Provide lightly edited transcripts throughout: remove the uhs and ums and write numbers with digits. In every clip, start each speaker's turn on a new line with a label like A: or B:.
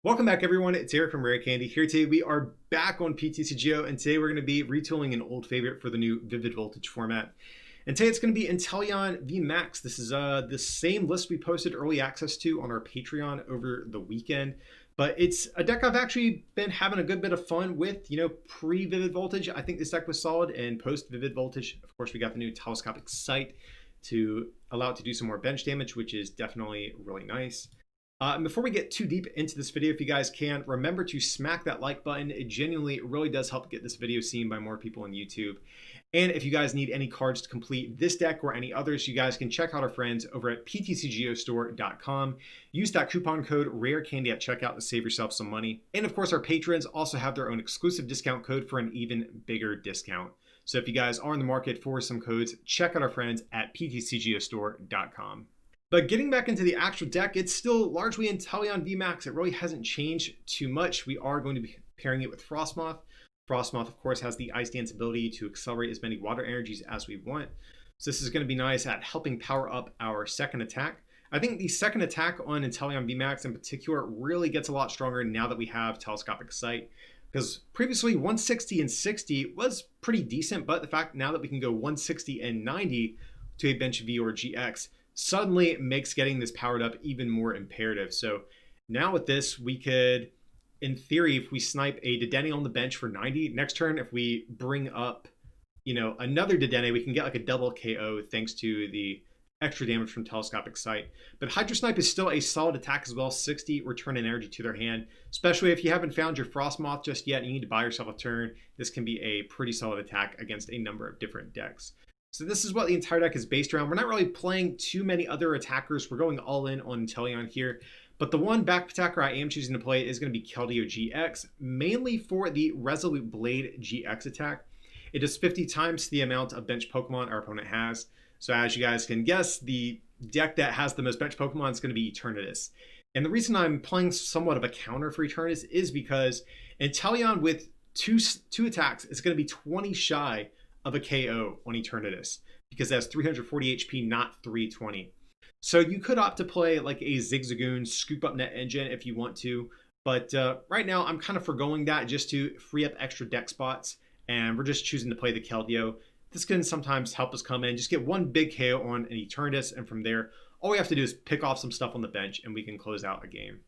A: Welcome back everyone, it's Eric from Rare Candy. Here today we are back on PTCGO, and today we're going to be retooling an old favorite for the new Vivid Voltage format. And today it's going to be Inteleon VMAX. This is the same list we posted early access to on our Patreon over the weekend. But it's a deck I've actually been having a good bit of fun with, pre-Vivid Voltage. I think this deck was solid, and post-Vivid Voltage, of course, we got the new Telescopic Sight to allow it to do some more bench damage, which is definitely really nice. And before we get too deep into this video, if you guys can, remember to smack that like button. It genuinely really does help get this video seen by more people on YouTube. And if you guys need any cards to complete this deck or any others, you guys can check out our friends over at PTCGOstore.com. Use that coupon code RARECANDY at checkout to save yourself some money. And of course, our patrons also have their own exclusive discount code for an even bigger discount. So if you guys are in the market for some codes, check out our friends at PTCGOstore.com. But getting back into the actual deck, it's still largely Inteleon VMAX. It really hasn't changed too much. We are going to be pairing it with Frosmoth. Frosmoth, of course, has the Ice Dance ability to accelerate as many water energies as we want. So this is going to be nice at helping power up our second attack. I think the second attack on Inteleon VMAX in particular really gets a lot stronger now that we have Telescopic Sight. Because previously 160 and 60 was pretty decent, but the fact now that we can go 160 and 90 to a bench V or GX suddenly it makes getting this powered up even more imperative. So now with this, we could, in theory, if we snipe a Dedenne on the bench for 90, next turn, if we bring up, another Dedenne, we can get like a double KO thanks to the extra damage from Telescopic Sight. But Hydro Snipe is still a solid attack as well, 60 return an energy to their hand, especially if you haven't found your Frosmoth just yet and you need to buy yourself a turn. This can be a pretty solid attack against a number of different decks. So this is what the entire deck is based around. We're not really playing too many other attackers. We're going all in on Inteleon here. But the one back attacker I am choosing to play is going to be Keldeo GX, mainly for the Resolute Blade GX attack. It does 50 times the amount of bench Pokemon our opponent has. So as you guys can guess, the deck that has the most bench Pokemon is going to be Eternatus. And the reason I'm playing somewhat of a counter for Eternatus is because Inteleon with two attacks is going to be 20 shy of a KO on Eternatus because it has 340 HP, not 320. So you could opt to play like a Zigzagoon scoop up net engine if you want to, but right now I'm kind of foregoing that just to free up extra deck spots, and we're just choosing to play the Keldeo. This can sometimes help us come in, just get one big KO on an Eternatus, and from there, all we have to do is pick off some stuff on the bench and we can close out a game.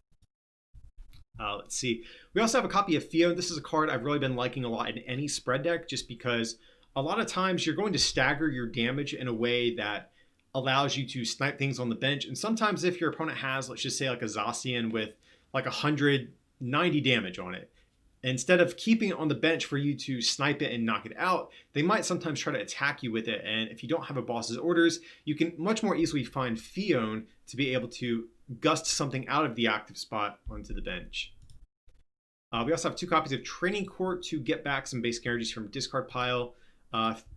A: Let's see. We also have a copy of Theo. This is a card I've really been liking a lot in any spread deck just because a lot of times you're going to stagger your damage in a way that allows you to snipe things on the bench. And sometimes if your opponent has, let's just say like a Zacian with like 190 damage on it, instead of keeping it on the bench for you to snipe it and knock it out, they might sometimes try to attack you with it. And if you don't have a boss's orders, you can much more easily find Fion to be able to gust something out of the active spot onto the bench. We also have 2 copies of Training Court to get back some basic energies from discard pile.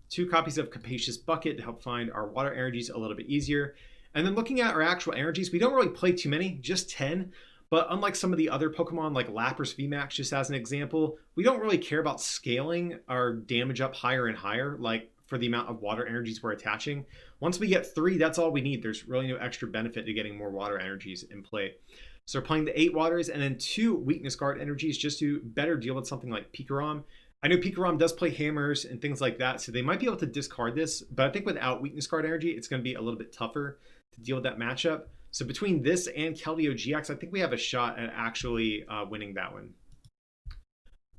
A: 2 copies of Capacious Bucket to help find our water energies a little bit easier. And then looking at our actual energies, we don't really play too many, just 10. But unlike some of the other Pokemon like Lapras VMAX, just as an example, we don't really care about scaling our damage up higher and higher, like for the amount of water energies we're attaching. Once we get 3, that's all we need. There's really no extra benefit to getting more water energies in play. So we're playing the 8 waters and then 2 weakness guard energies just to better deal with something like Pikarom. I know Pikarom does play hammers and things like that, so they might be able to discard this, but I think without weakness guard energy, it's going to be a little bit tougher to deal with that matchup. So between this and Keldeo GX, I think we have a shot at actually winning that one.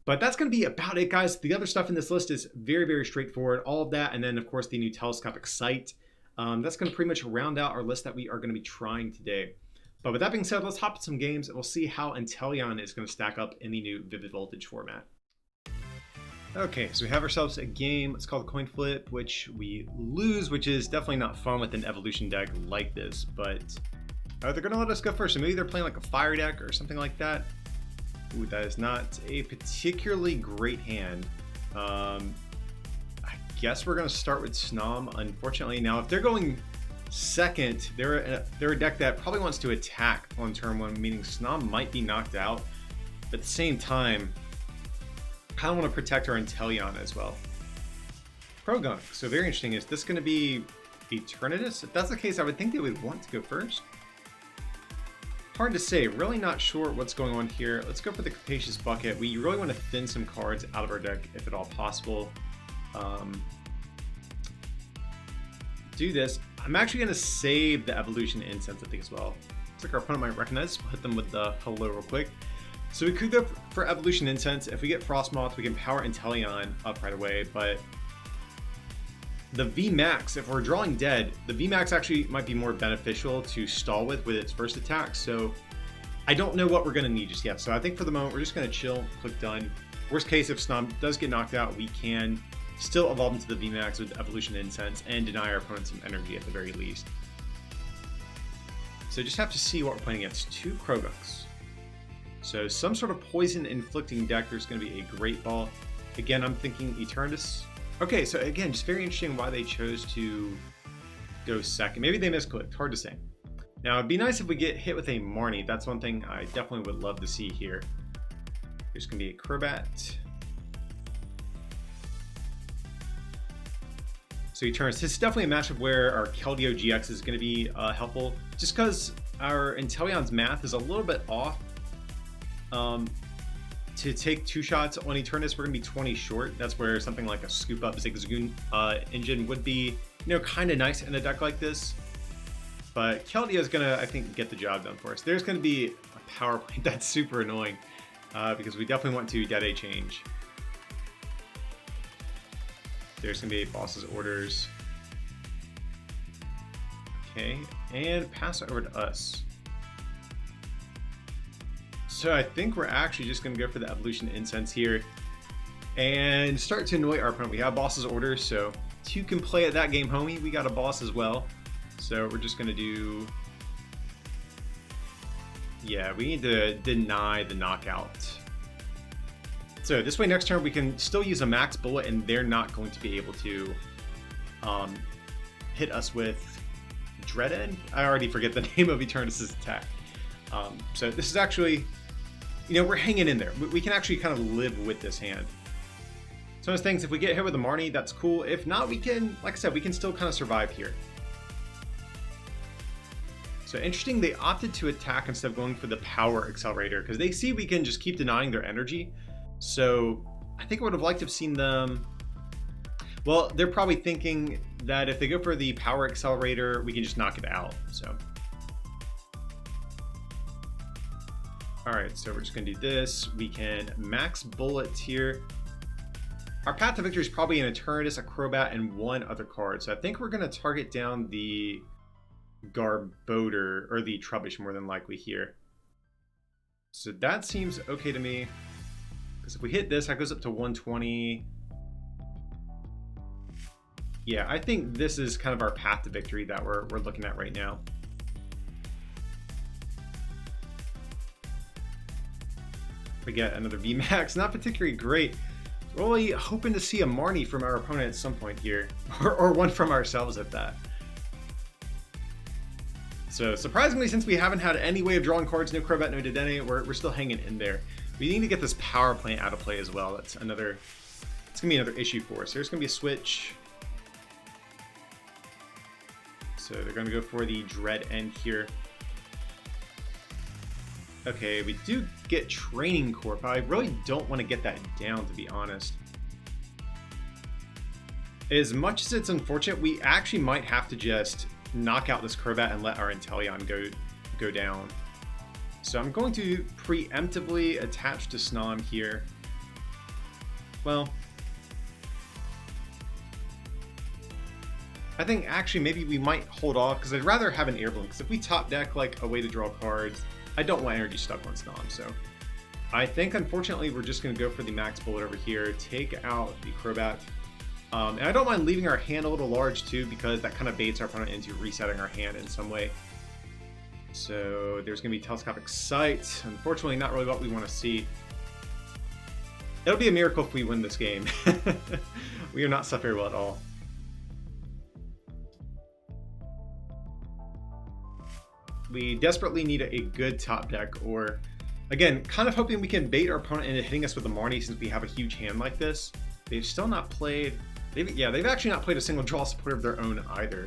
A: But that's going to be about it, guys. The other stuff in this list is very, very straightforward. All of that, and then, of course, the new Telescopic Sight. That's going to pretty much round out our list that we are going to be trying today. But with that being said, let's hop in some games, and we'll see how Inteleon is going to stack up in the new Vivid Voltage format. Okay, so we have ourselves a game. It's called Coin Flip, which we lose, which is definitely not fun with an evolution deck like this, but they're going to let us go first. So maybe they're playing like a fire deck or something like that. Ooh, that is not a particularly great hand. I guess we're going to start with Snom, unfortunately. Now, if they're going second, they're a deck that probably wants to attack on turn 1, meaning Snom might be knocked out. But at the same time, I kind of want to protect our Inteleon as well. Progunk. So very interesting. Is this going to be Eternatus? If that's the case, I would think they would want to go first. hard to say. Really not sure what's going on here. Let's go for the Capacious Bucket. We really want to thin some cards out of our deck if at all possible. Do this. I'm actually going to save the Evolution Incense, I think, as well. Looks like our opponent might recognize. We'll hit them with the hello real quick. So we could go for Evolution Incense. If we get Frosmoth, we can power Inteleon up right away, but the VMAX, if we're drawing dead, the VMAX actually might be more beneficial to stall with its first attack, so I don't know what we're going to need just yet. So I think for the moment, we're just going to chill, click done. Worst case, if Snom does get knocked out, we can still evolve into the VMAX with Evolution Incense and deny our opponent some energy at the very least. So just have to see what we're playing against. 2 Crobats. So some sort of poison inflicting deck, there's going to be a Great Ball. Again, I'm thinking Eternatus. Okay, so again, just very interesting why they chose to go second. Maybe they misclicked, hard to say. Now, it'd be nice if we get hit with a Marnie. That's one thing I definitely would love to see here. There's going to be a Crobat. So Eternatus. This is definitely a matchup where our Keldeo GX is going to be helpful, just because our Inteleon's math is a little bit off. To take 2 shots on Eternatus, we're going to be 20 short. That's where something like a Scoop Up Zigzagoon engine would be, kind of nice in a deck like this. But Keldeo is going to, I think, get the job done for us. There's going to be a power play that's super annoying because we definitely want to Dedenne change. There's going to be a Boss's Orders. Okay, and pass it over to us. So I think we're actually just going to go for the Evolution Incense here and start to annoy our opponent. We have Boss's Orders, so 2 can play at that game, homie. We got a boss as well. So we're just going to do... Yeah, we need to deny the knockout. So this way next turn we can still use a Max Bullet and they're not going to be able to hit us with Dedenne. I already forget the name of Eternatus' attack. So this is actually... we're hanging in there. We can actually kind of live with this hand. So those things, if we get hit with a Marnie, that's cool. If not, we can, like I said, we can still kind of survive here. So interesting, they opted to attack instead of going for the Power Accelerator because they see we can just keep denying their energy. So I think I would have liked to have seen them... Well, they're probably thinking that if they go for the Power Accelerator, we can just knock it out, so... Alright, so we're just going to do this. We can Max Bullet here. Our path to victory is probably an Eternatus, a Crobat, and 1 other card. So I think we're going to target down the Garbodor, or the Trubbish more than likely here. So that seems okay to me. Because if we hit this, that goes up to 120. Yeah, I think this is kind of our path to victory that we're looking at right now. We get another VMAX, not particularly great. Really hoping to see a Marnie from our opponent at some point here, or one from ourselves at that. So surprisingly, since we haven't had any way of drawing cards, no Crobat, no Dedenne, we're still hanging in there. We need to get this power plant out of play as well. That's another, it's gonna be another issue for us. There's gonna be a switch. So they're gonna go for the Dedenne here. Okay, we do get Training Corp. I really don't want to get that down, to be honest. As much as it's unfortunate, we actually might have to just knock out this Crobat and let our Inteleon go down. So I'm going to preemptively attach to Snom here. Well, I think actually maybe we might hold off because I'd rather have an Air Balloon, because if we top deck like a way to draw cards, I don't want energy stuck on Snom. So I think unfortunately we're just going to go for the Max Bullet over here, take out the Crobat. And I don't mind leaving our hand a little large too, because that kind of baits our opponent into resetting our hand in some way. So there's going to be Telescopic Sight. Unfortunately, not really what we want to see. It'll be a miracle if we win this game. We are not set very well at all. We desperately need a good top deck, or again, kind of hoping we can bait our opponent into hitting us with a Marnie since we have a huge hand like this. They've still not played... They've actually not played a single draw support of their own either.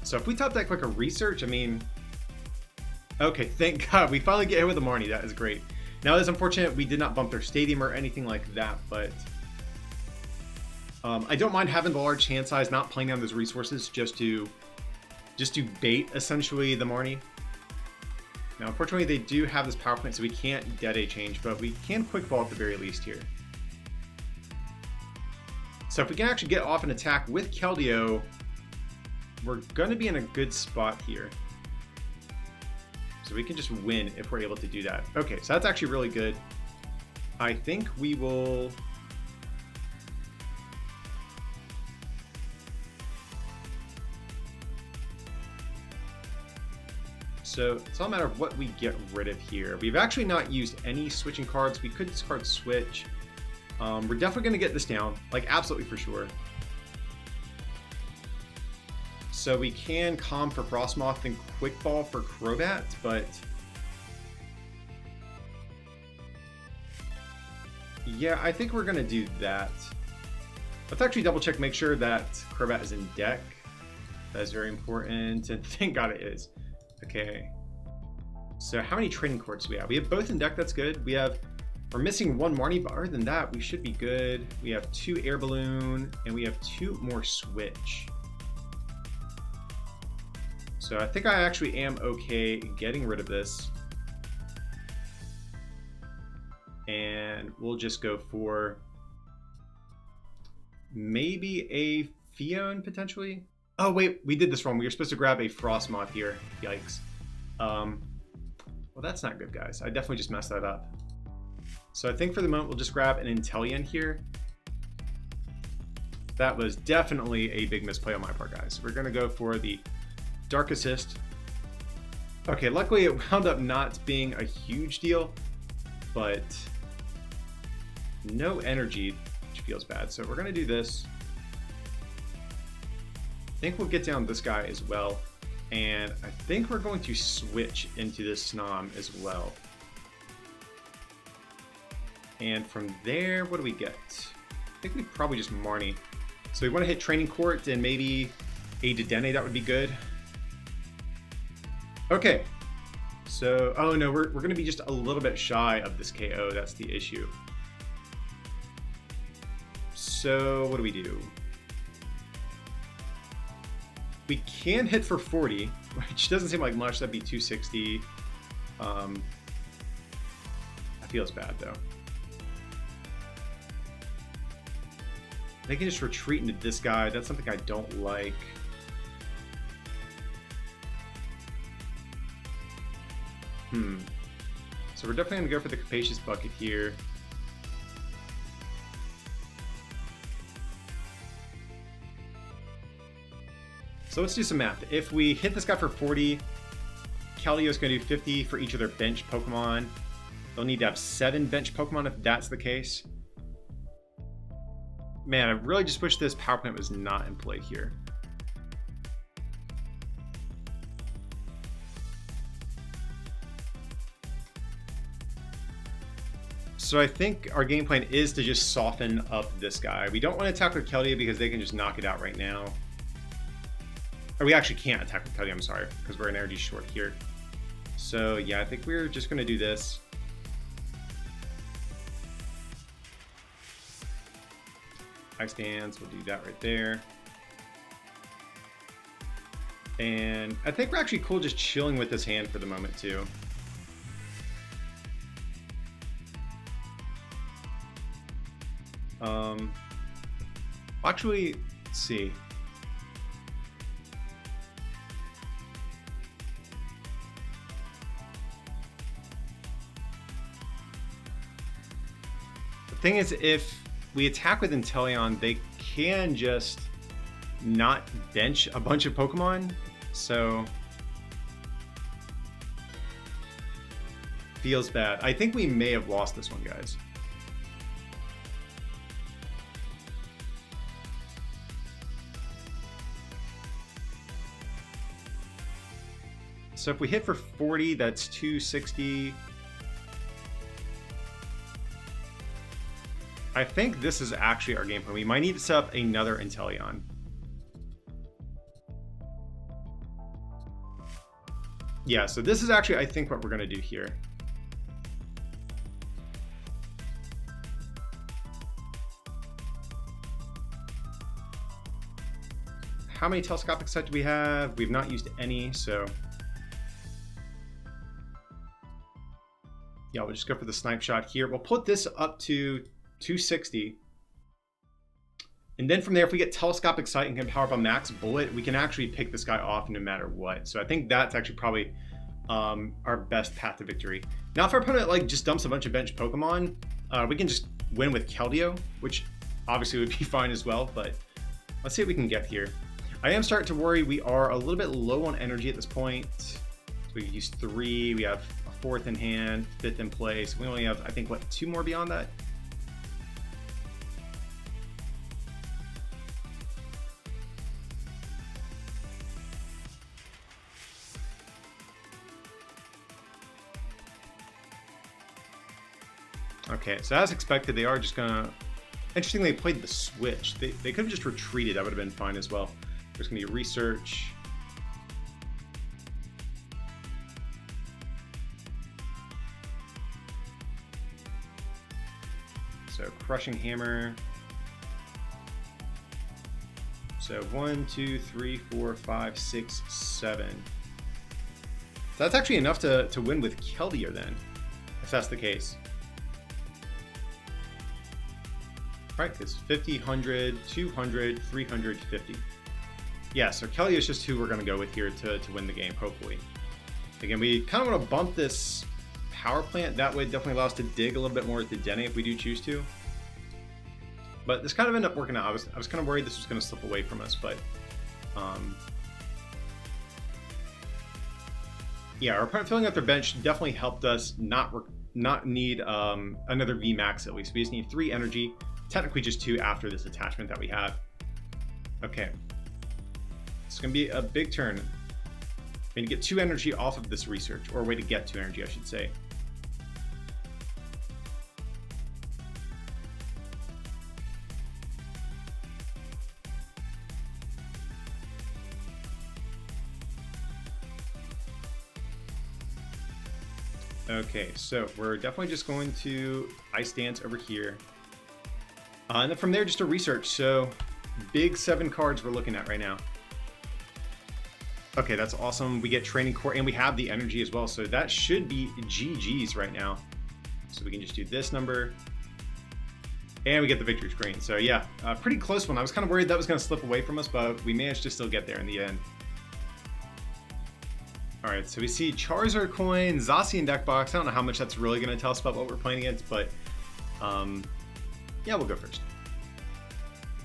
A: So if we top deck like a research, I mean, okay, thank God we finally get hit with a Marnie. That is great. Now it's unfortunate we did not bump their stadium or anything like that, but I don't mind having the large hand size, not playing down those resources just to bait essentially the Marnie. Now unfortunately they do have this power plant, so we can't dead a change, but we can quick ball at the very least here. So if we can actually get off an attack with Keldeo, we're going to be in a good spot here. So we can just win if we're able to do that. Okay, so that's actually really good. I think we will... So it's all a matter of what we get rid of here. We've actually not used any switching cards. We could discard switch. We're definitely going to get this down, like absolutely for sure. So we can Calm for Frosmoth and Quick Ball for Crobat, but yeah, I think we're going to do that. Let's actually double check, make sure that Crobat is in deck. That is very important, and thank God it is. Okay, so how many training courts do we have? We have both in deck, that's good. We're missing one Marnie, but other than that, we should be good. We have 2 Air Balloon, and we have 2 more Switch. So I think I actually am okay getting rid of this. And we'll just go for maybe a Fion potentially. Oh wait, we did this wrong. We were supposed to grab a Frosmoth here. Yikes. Well, that's not good, guys. I definitely just messed that up. So I think for the moment, we'll just grab an Inteleon here. That was definitely a big misplay on my part, guys. We're going to go for the Dark Assist. Okay, luckily it wound up not being a huge deal, but no energy, which feels bad. So we're going to do this. I think we'll get down this guy as well. And I think we're going to switch into this Snom as well. And from there, what do we get? I think we probably just Marnie. So we want to hit Training Court and maybe a Dedenne, that would be good. Okay. So, oh no, we're going to be just a little bit shy of this KO. That's the issue. So what do we do? We can hit for 40, which doesn't seem like much. That'd be 260. That feels bad though. They can just retreat into this guy. That's something I don't like. So we're definitely gonna go for the Capacious Bucket here. So let's do some math. If we hit this guy for 40, Keldeo's gonna do 50 for each of their bench Pokemon. They'll need to have 7 bench Pokemon if that's the case. Man, I really just wish this power plant was not in play here. So I think our game plan is to just soften up this guy. We don't want to attack with Keldeo because they can just knock it out right now. Or we actually can't attack with Keldeo, I'm sorry, because we're an energy short here. So yeah, I think we're just going to do this. Ice Dance, we'll do that right there. And I think we're actually cool just chilling with this hand for the moment too. Actually, let's see. The thing is, if we attack with Inteleon, they can just not bench a bunch of Pokemon, so feels bad. I think we may have lost this one, guys. So if we hit for 40, that's 260. I think this is actually our game plan. We might need to set up another Inteleon. Yeah, so this is actually, I think, what we're going to do here. How many Telescopic Sight do we have? We've not used any, so... Yeah, we'll just go for the snipe shot here. We'll put this up to 260. And then from there, if we get Telescopic Sight and can power up a max bullet, we can actually pick this guy off no matter what. So I think that's actually probably our best path to victory. Now, if our opponent like just dumps a bunch of bench Pokemon, we can just win with Keldeo, which obviously would be fine as well. But let's see what we can get here. I am starting to worry we are a little bit low on energy at this point. So we use 3. We have a 4th in hand, 5th in play. So we only have, I think, what, 2 more beyond that? Okay, so as expected, they are just gonna... Interestingly, they played the switch. They could have just retreated. That would have been fine as well. There's gonna be research. So crushing hammer. So 1, 2, 3, 4, 5, 6, 7. So that's actually enough to win with Keldeo then, if that's the case. Right, because 50, 100, 200, 350. Yeah, so Keldeo is just who we're going to go with here to win the game, hopefully. Again, we kind of want to bump this power plant. That way definitely allow us to dig a little bit more at the Dedenne if we do choose to. But this kind of ended up working out. I was kind of worried this was going to slip away from us, but... yeah, our opponent filling out their bench definitely helped us not need another VMAX at least. We just need 3 energy. Technically just 2 after this attachment that we have. Okay. It's going to be a big turn. We need to get 2 energy off of this research, or a way to get 2 energy, I should say. Okay, so we're definitely just going to Ice Dance over here. And then from there, just a research. So big 7 cards we're looking at right now. Okay, that's awesome. We get Training Core and we have the energy as well. So that should be GG's right now. So we can just do this number. And we get the victory screen. So yeah, pretty close one. I was kind of worried that was going to slip away from us, but we managed to still get there in the end. All right, so we see Charizard coin, Zacian deck box. I don't know how much that's really going to tell us about what we're playing against, but yeah, we'll go first.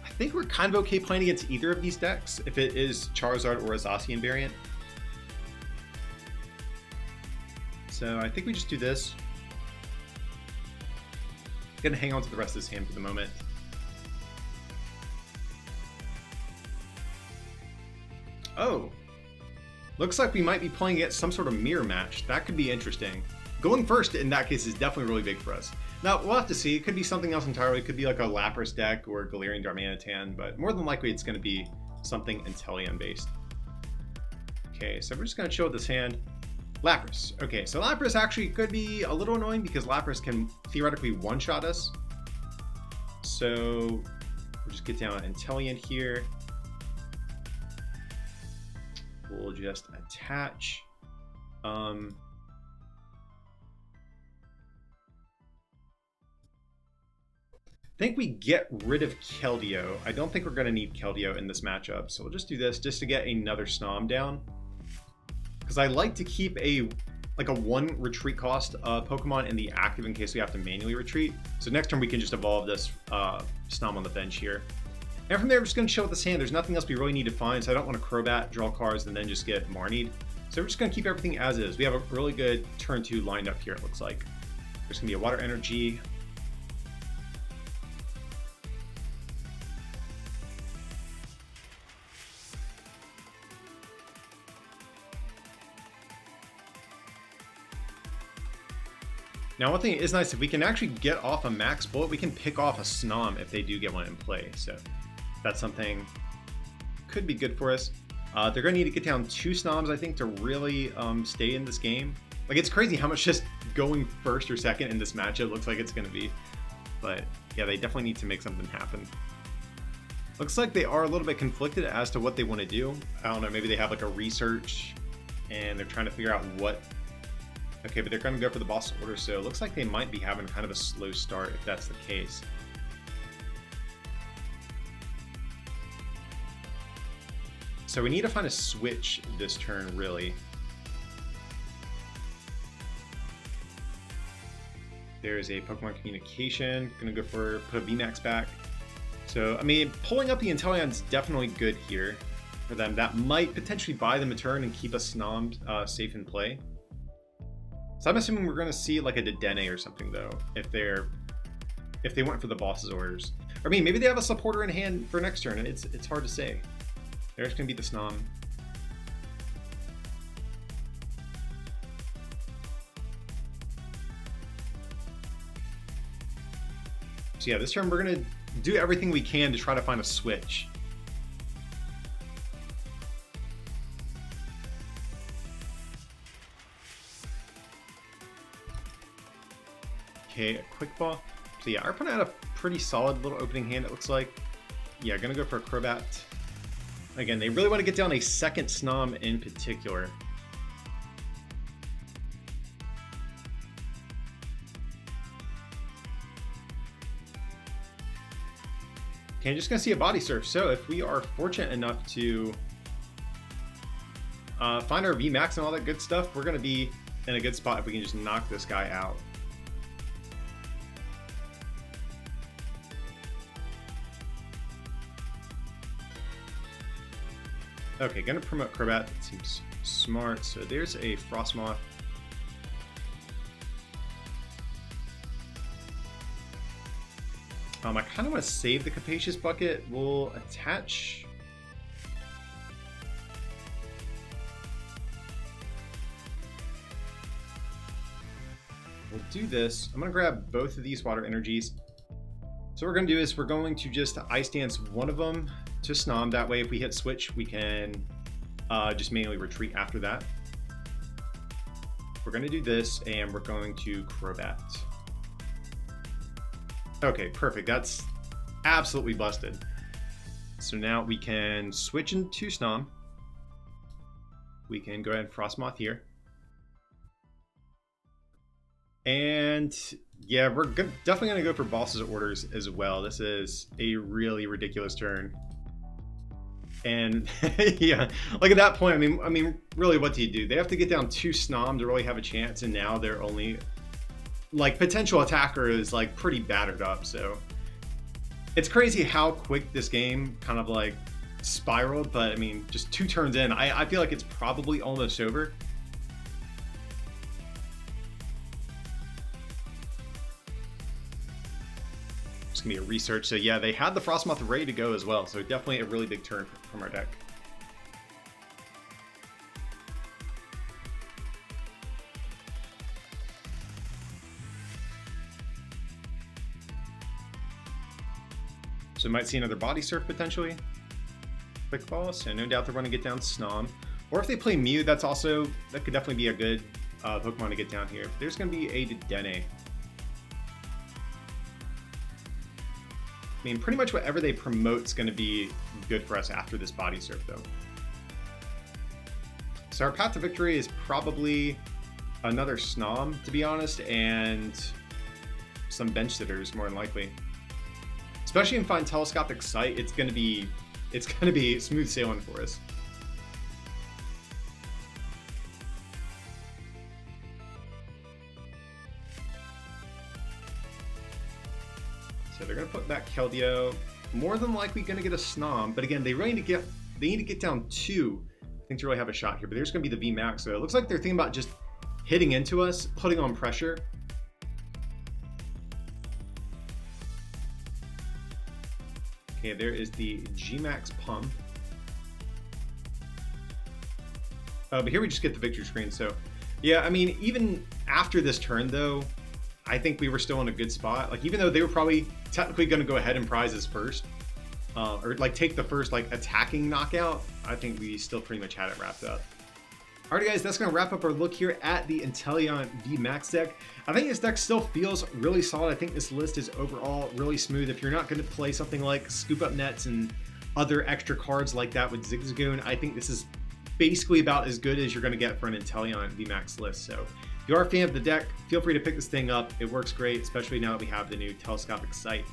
A: I think we're kind of okay playing against either of these decks, if it is Charizard or a Zacian variant. So I think we just do this. Gonna hang on to the rest of this hand for the moment. Oh, looks like we might be playing against some sort of mirror match. That could be interesting. Going first in that case is definitely really big for us. Now, we'll have to see. It could be something else entirely. It could be like a Lapras deck or Galarian Darmanitan, but more than likely it's going to be something Inteleon based. Okay, so we're just going to chill with this hand. Lapras. Okay, so Lapras actually could be a little annoying because Lapras can theoretically one-shot us. So we'll just get down Inteleon here. We'll just attach. I think we get rid of Keldeo. I don't think we're going to need Keldeo in this matchup, so we'll just do this just to get another Snom down. Because I like to keep a 1 retreat cost Pokemon in the active in case we have to manually retreat. So next turn we can just evolve this Snom on the bench here. And from there we're just going to chill with this hand. There's nothing else we really need to find, so I don't want to Crobat, draw cards, and then just get Marnied. So we're just going to keep everything as is. We have a really good turn 2 lined up here, it looks like. There's going to be a Water Energy. Now, one thing is nice, if we can actually get off a max bullet, we can pick off a Snom if they do get one in play. So that's something could be good for us. They're going to need to get down 2 Snoms, I think, to really stay in this game. Like, it's crazy how much just going first or second in this matchup looks like it's going to be. But yeah, they definitely need to make something happen. Looks like they are a little bit conflicted as to what they want to do. I don't know, maybe they have like a research and they're trying to figure out what. Okay, but they're going to go for the boss order, so it looks like they might be having kind of a slow start if that's the case. So we need to find a switch this turn, really. There's a Pokemon Communication. Gonna go for put a VMAX back. So, I mean, pulling up the Inteleon's definitely good here for them. That might potentially buy them a turn and keep us Snom safe in play. So I'm assuming we're gonna see like a Dedenne or something though, if they went for the boss's orders. Or, I mean, maybe they have a supporter in hand for next turn, and it's hard to say. There's gonna be the Snom. So yeah, this turn we're gonna do everything we can to try to find a switch. Okay, a quick ball. So yeah, our opponent had a pretty solid little opening hand, it looks like. Yeah, gonna go for a Crobat. Again, they really want to get down a second Snom in particular. Okay, I'm just gonna see a body surf. So if we are fortunate enough to find our VMAX and all that good stuff, we're gonna be in a good spot if we can just knock this guy out. Okay, gonna promote Crobat. That seems smart. So there's a Frosmoth. I kind of want to save the Capacious Bucket. We'll attach. We'll do this. I'm going to grab both of these water energies. So what we're going to do is we're going to just Ice Dance one of them to Snom. That way if we hit switch, we can just manually retreat after that. We're going to do this, and we're going to Crobat. Okay, perfect. That's absolutely busted. So now we can switch into Snom. We can go ahead and Frosmoth here. And yeah, we're definitely going to go for boss's orders as well. This is a really ridiculous turn. And yeah, like at that point, I mean, really, what do you do? They have to get down 2 Snom to really have a chance, and now they're only like potential attacker is like pretty battered up. So it's crazy how quick this game kind of like spiraled, but I mean, just 2 turns in, I feel like it's probably almost over. It's gonna be a research. So yeah, they had the Frosmoth ready to go as well. So definitely a really big turn from our deck. So we might see another Body Surf potentially. Quick Ball, so no doubt they're going to get down Snom. Or if they play Mew, that could definitely be a good Pokemon to get down here. There's going to be a Dedenne. I mean, pretty much whatever they promote is going to be good for us after this Body Surf, though. So our path to victory is probably another Snom, to be honest, and some bench sitters, more than likely. Especially if we find Telescopic Sight, it's gonna be smooth sailing for us. So they're gonna put back Keldeo. More than likely gonna get a Snom, but again, they need to get down 2, I think, to really have a shot here. But there's gonna be the VMAX, so it looks like they're thinking about just hitting into us, putting on pressure. Okay, there is the G-Max Pump. But here we just get the victory screen. So yeah, I mean, even after this turn though, I think we were still in a good spot. Like, even though they were probably technically going to go ahead and prizes first, or like take the first like attacking knockout, I think we still pretty much had it wrapped up. Alright guys, that's going to wrap up our look here at the Inteleon VMAX deck. I think this deck still feels really solid. I think this list is overall really smooth. If you're not going to play something like Scoop Up Nets and other extra cards like that with Zigzagoon, I think this is basically about as good as you're going to get for an Inteleon VMAX list. So if you are a fan of the deck, feel free to pick this thing up. It works great, especially now that we have the new Telescopic Sight.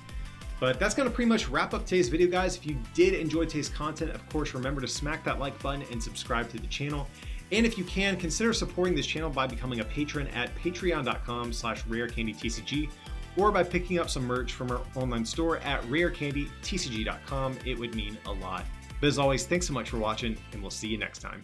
A: But that's going to pretty much wrap up today's video, guys. If you did enjoy today's content, of course, remember to smack that like button and subscribe to the channel. And if you can, consider supporting this channel by becoming a patron at patreon.com/rarecandytcg or by picking up some merch from our online store at rarecandytcg.com. It would mean a lot. But as always, thanks so much for watching, and we'll see you next time.